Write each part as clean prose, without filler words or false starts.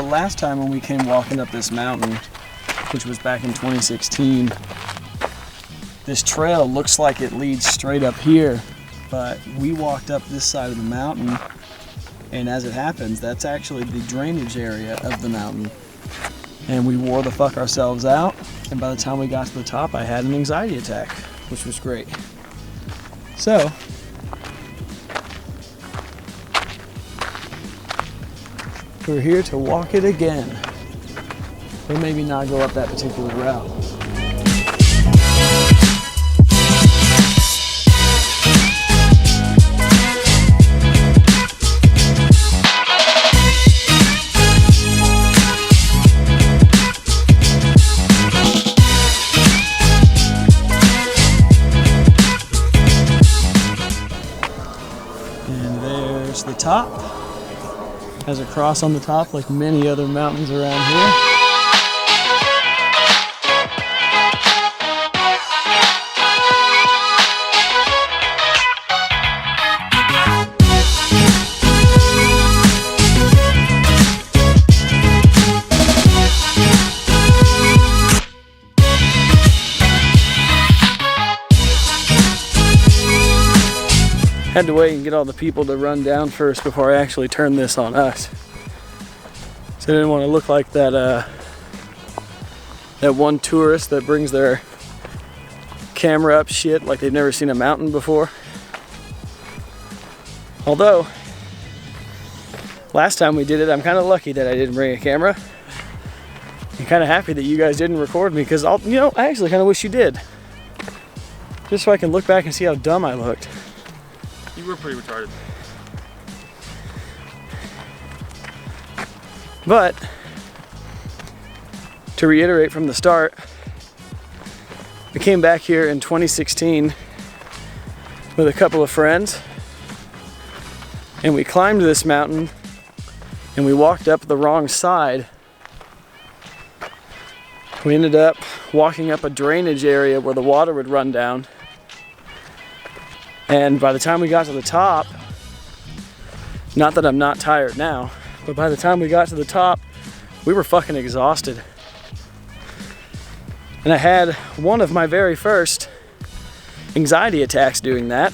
last time when we came walking up this mountain, which was back in 2016, this trail looks like it leads straight up here, but we walked up this side of the mountain, and as it happens, that's actually the drainage area of the mountain. And we wore the fuck ourselves out, and by the time we got to the top, I had an anxiety attack, which was great. So, we're here to walk it again, or maybe not go up that particular route. And there's the top. Has a cross on the top like many other mountains around here. Had to wait and get all the people to run down first before I actually turned this on us. So I didn't want to look like that that one tourist that brings their camera up shit like they've never seen a mountain before. Although, last time we did it, I'm kind of lucky that I didn't bring a camera. I'm kind of happy that you guys didn't record me, because I actually kind of wish you did. Just so I can look back and see how dumb I looked. You were pretty retarded. But, to reiterate from the start, we came back here in 2016 with a couple of friends, and we climbed this mountain and we walked up the wrong side. We ended up walking up a drainage area where the water would run down. And by the time we got to the top, not that I'm not tired now, but by the time we got to the top, we were fucking exhausted. And I had one of my very first anxiety attacks doing that.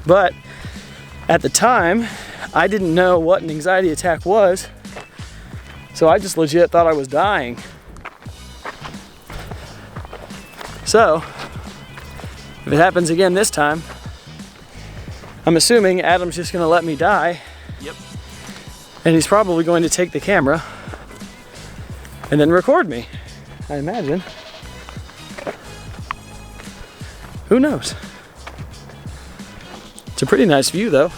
But at the time, I didn't know what an anxiety attack was. So I just legit thought I was dying. So, if it happens again this time, I'm assuming Adam's just gonna let me die. Yep. And he's probably going to take the camera and then record me, I imagine. Who knows? It's a pretty nice view though.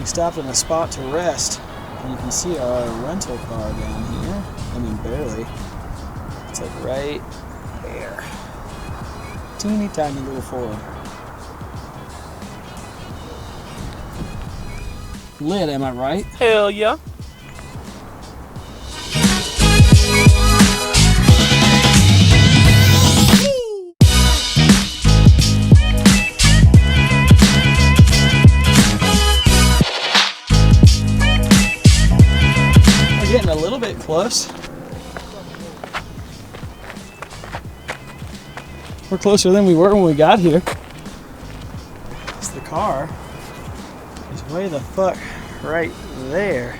Stopped in a spot to rest, and you can see our rental car down here. I mean, barely. It's like right there. Teeny tiny little Ford. Lit, am I right? Hell yeah. Getting a little bit close. We're closer than we were when we got here. It's the car is way the fuck right there.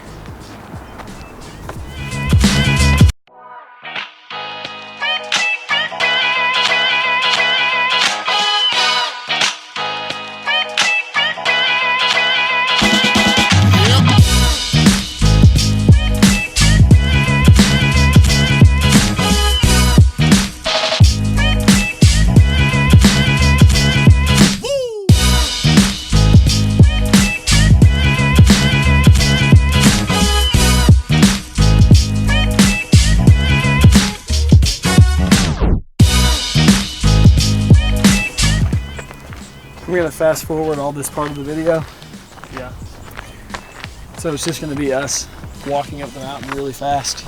fast forward all this part of the video. Yeah. So it's just gonna be us walking up the mountain really fast.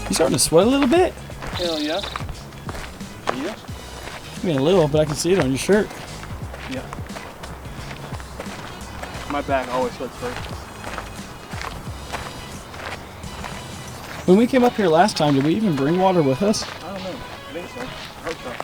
You starting to sweat a little bit? Hell yeah. Yeah. I mean a little, but I can see it on your shirt. Yeah. My back always sweats first. When we came up here last time, did we even bring water with us? I don't know. I think so. I hope so.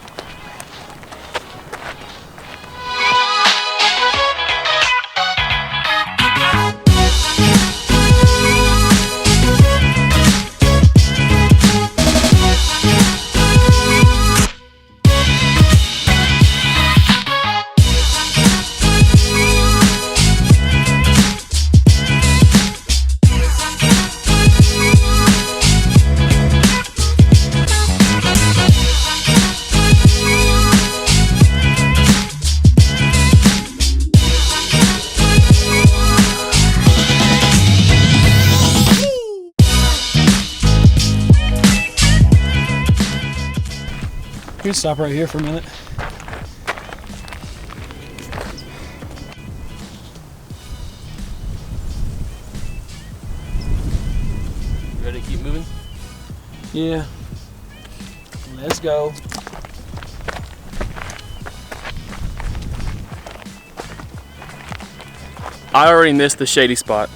We can stop right here for a minute. You ready to keep moving? Yeah. Let's go. I already missed the shady spot.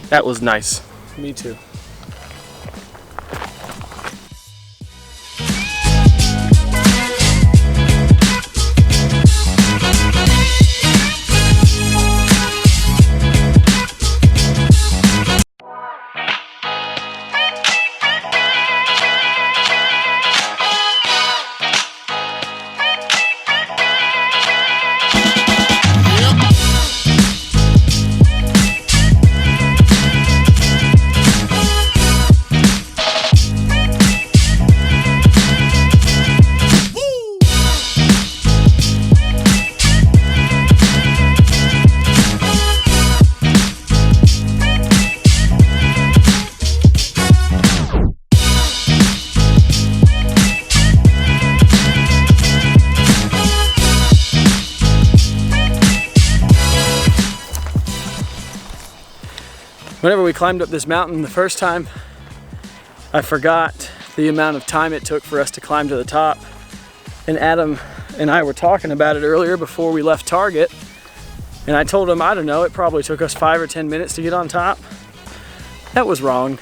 That was nice. Me too. Whenever we climbed up this mountain the first time, I forgot the amount of time it took for us to climb to the top. And Adam and I were talking about it earlier before we left Target. And I told him, I don't know, it probably took us 5 or 10 minutes to get on top. That was wrong.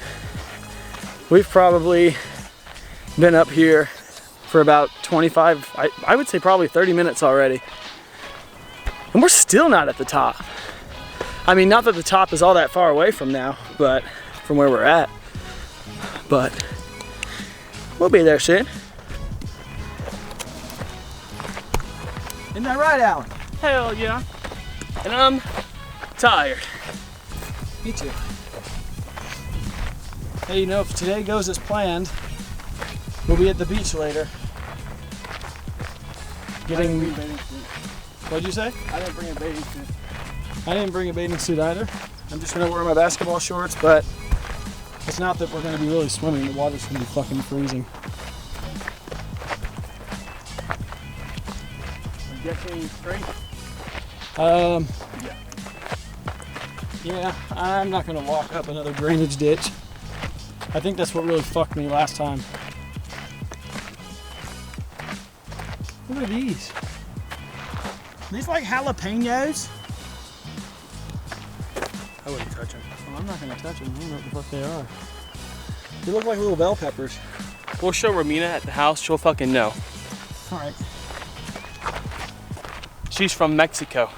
We've probably been up here for about 25, I would say probably 30 minutes already. And we're still not at the top. I mean, not that the top is all that far away from now, but from where we're at. But we'll be there soon. Isn't that right, Alan? Hell yeah. And I'm tired. Me too. Hey, you know, if today goes as planned, we'll be at the beach later. Getting. What'd you say? I didn't bring a bathing suit. I didn't bring a bathing suit either. I'm just gonna wear my basketball shorts, but it's not that we're gonna be really swimming. The water's gonna be fucking freezing. I'm getting straight. Yeah, I'm not gonna walk up another drainage ditch. I think that's what really fucked me last time. What are these? Are these like jalapenos? I wouldn't touch them. Oh, I'm not gonna touch them. I don't know what the fuck they are. They look like little bell peppers. We'll show Romina at the house. She'll fucking know. All right. She's from Mexico.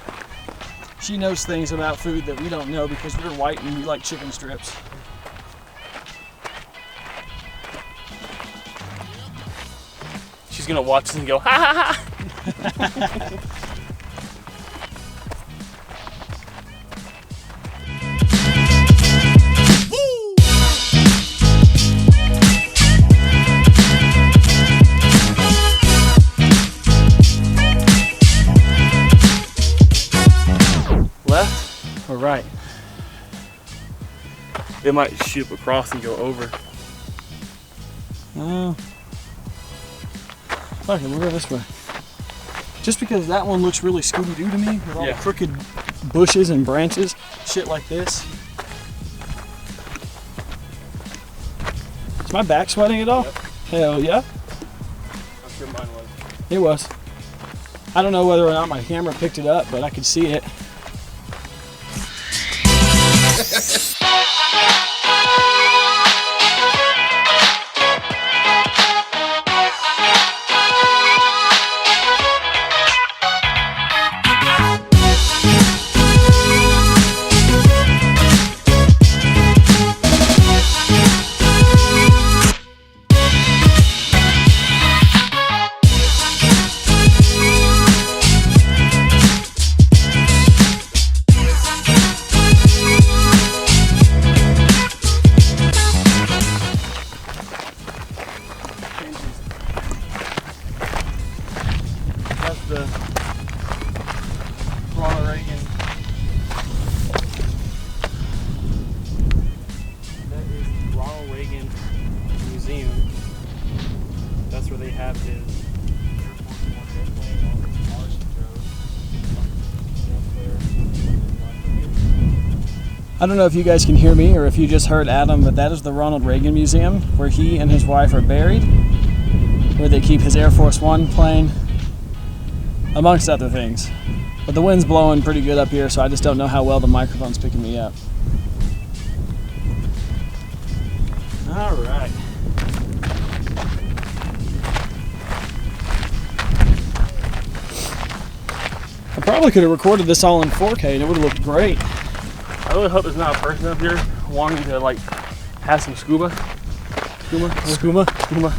She knows things about food that we don't know because we're white and we like chicken strips. She's gonna watch this and go, ha ha ha. Left All right. it might shoot up across and go over. Oh, Okay, we'll go this way. Just because that one looks really Scooby-Doo to me, with all the crooked bushes and branches, shit like this. Is my back sweating at all? Yep. Hell yeah. I'm sure mine was. It was. I don't know whether or not my camera picked it up, but I could see it. That's the Ronald Reagan. That is the Ronald Reagan Museum. That's where they have his Air Force One airplane on Mars I don't know if you guys can hear me or if you just heard Adam, but that is the Ronald Reagan Museum where he and his wife are buried, where they keep his Air Force One plane, amongst other things. But the wind's blowing pretty good up here, so I just don't know how well the microphone's picking me up. All right. I probably could have recorded this all in 4K and it would have looked great. I really hope there's not a person up here wanting to like have some scuba. Skooma? Scuba.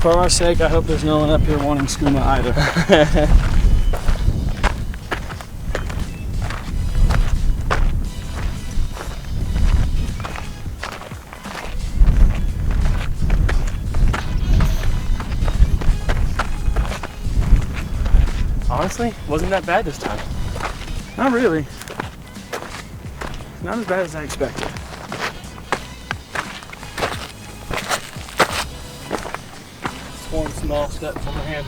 For our sake, I hope there's no one up here wanting skooma either. Honestly, wasn't that bad this time. Not really. Not as bad as I expected. Just one small step from my hand.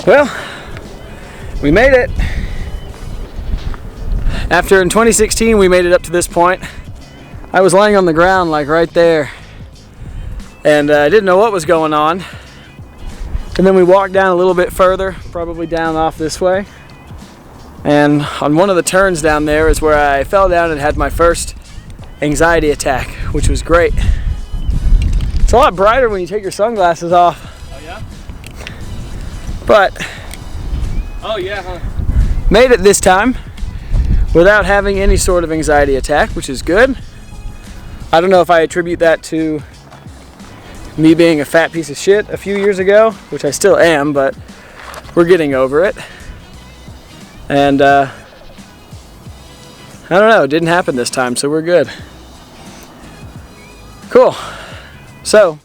Well, we made it. After in 2016 we made it up to this point. I was laying on the ground like right there and I didn't know what was going on. And then we walked down a little bit further, probably down off this way. And on one of the turns down there is where I fell down and had my first anxiety attack, which was great. It's a lot brighter when you take your sunglasses off. Oh yeah? But Oh yeah, huh? made it this time without having any sort of anxiety attack, which is good. I don't know if I attribute that to me being a fat piece of shit a few years ago, which I still am, but we're getting over it. And I don't know, it didn't happen this time, so we're good. Cool. So,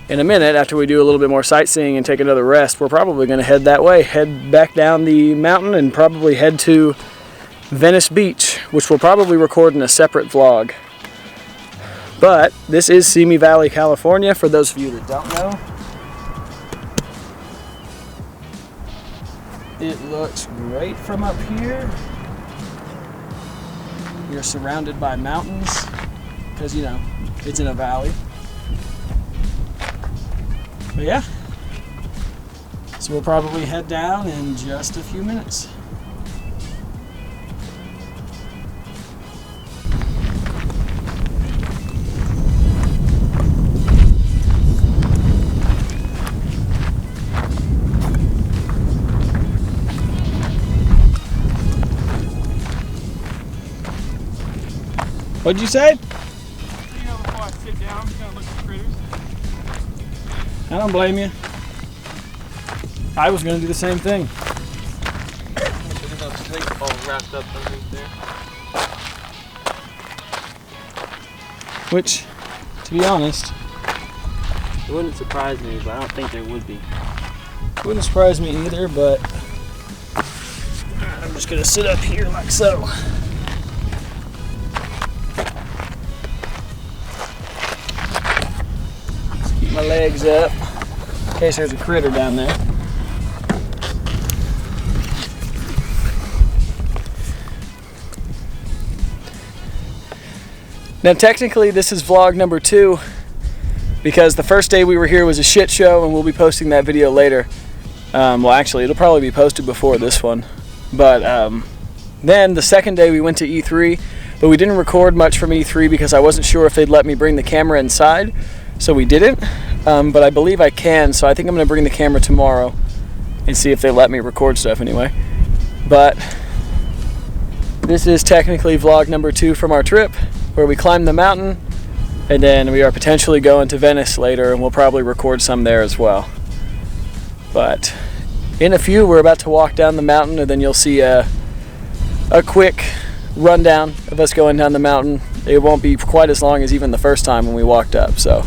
in a minute, after we do a little bit more sightseeing and take another rest, we're probably going to head that way, head back down the mountain and probably head to Venice Beach, which we'll probably record in a separate vlog. But this is Simi Valley, California, for those of you that don't know. It looks great from up here. You're surrounded by mountains, because, you know, it's in a valley. But yeah, so we'll probably head down in just a few minutes. What'd you say? So, you know, before I sit down, I'm just gonna look at the critters. I don't blame you. I was gonna do the same thing. There's no snake all wrapped up underneath there. Which, to be honest, It wouldn't surprise me, but I don't think there would be. wouldn't surprise me either, but I'm just gonna sit up here like so. Just keep my legs up in case there's a critter down there. Now technically this is vlog number 2 because the first day we were here was a shit show, and we'll be posting that video later. Well, actually it'll probably be posted before this one. But then the second day we went to E3, but we didn't record much from E3 because I wasn't sure if they'd let me bring the camera inside, so we didn't. But I believe I can, so I think I'm going to bring the camera tomorrow and see if they let me record stuff anyway. But this is technically vlog number 2 from our trip, where we climbed the mountain, and then we are potentially going to Venice later, and we'll probably record some there as well. But in a few, we're about to walk down the mountain, and then you'll see a quick rundown of us going down the mountain. It won't be quite as long as even the first time when we walked up, so.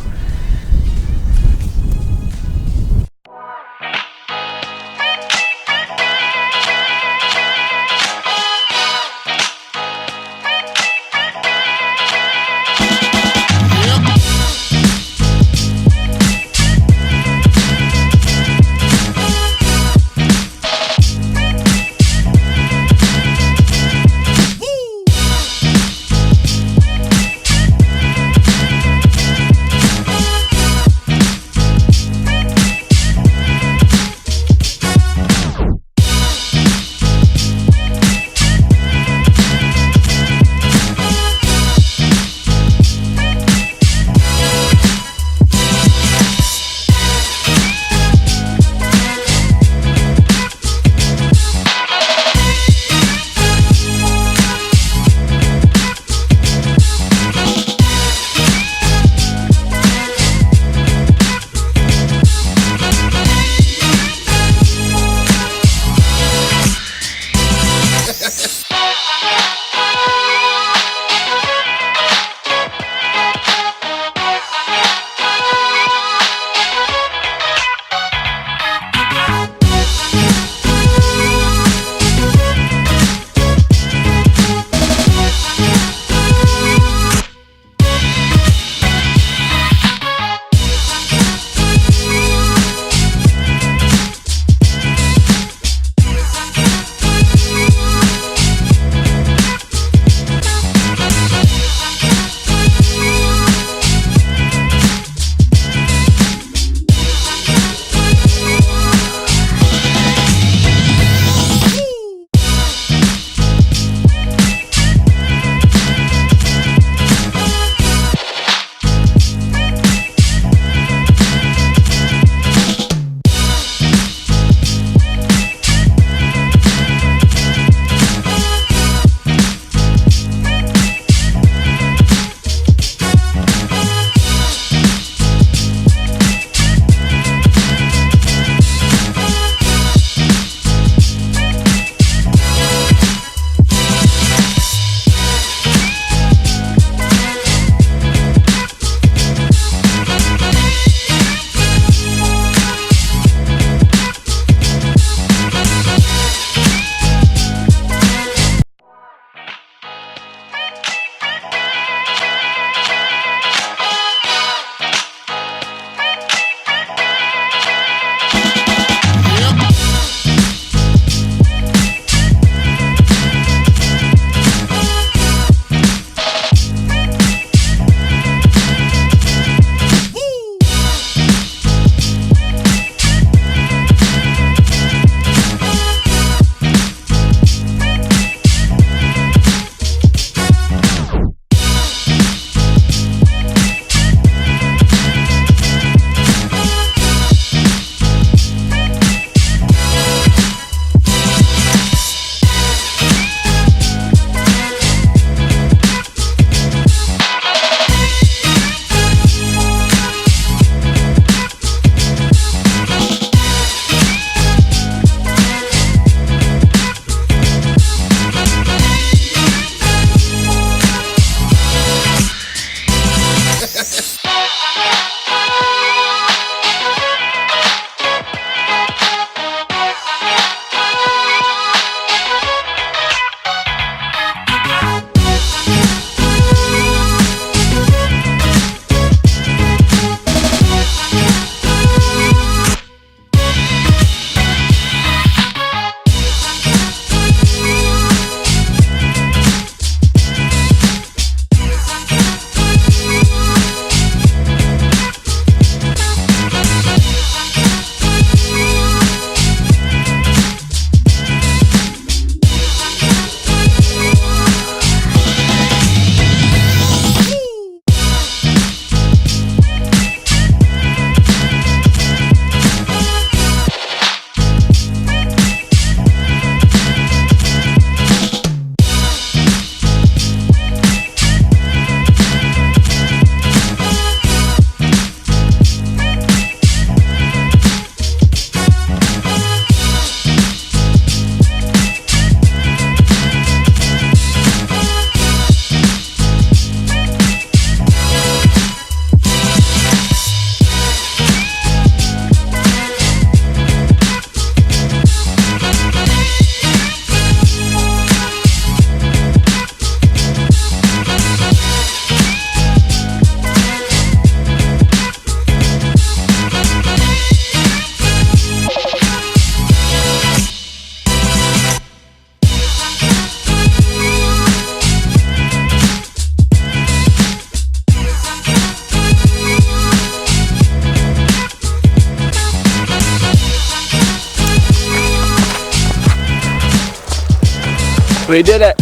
We did it.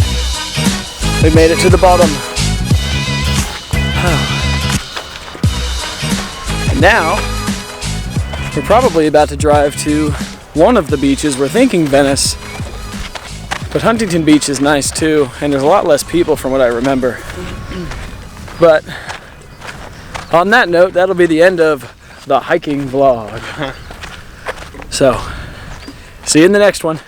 We made it to the bottom. And now, we're probably about to drive to one of the beaches. We're thinking Venice, but Huntington Beach is nice too, and there's a lot less people from what I remember. But on that note, that'll be the end of the hiking vlog. So, see you in the next one.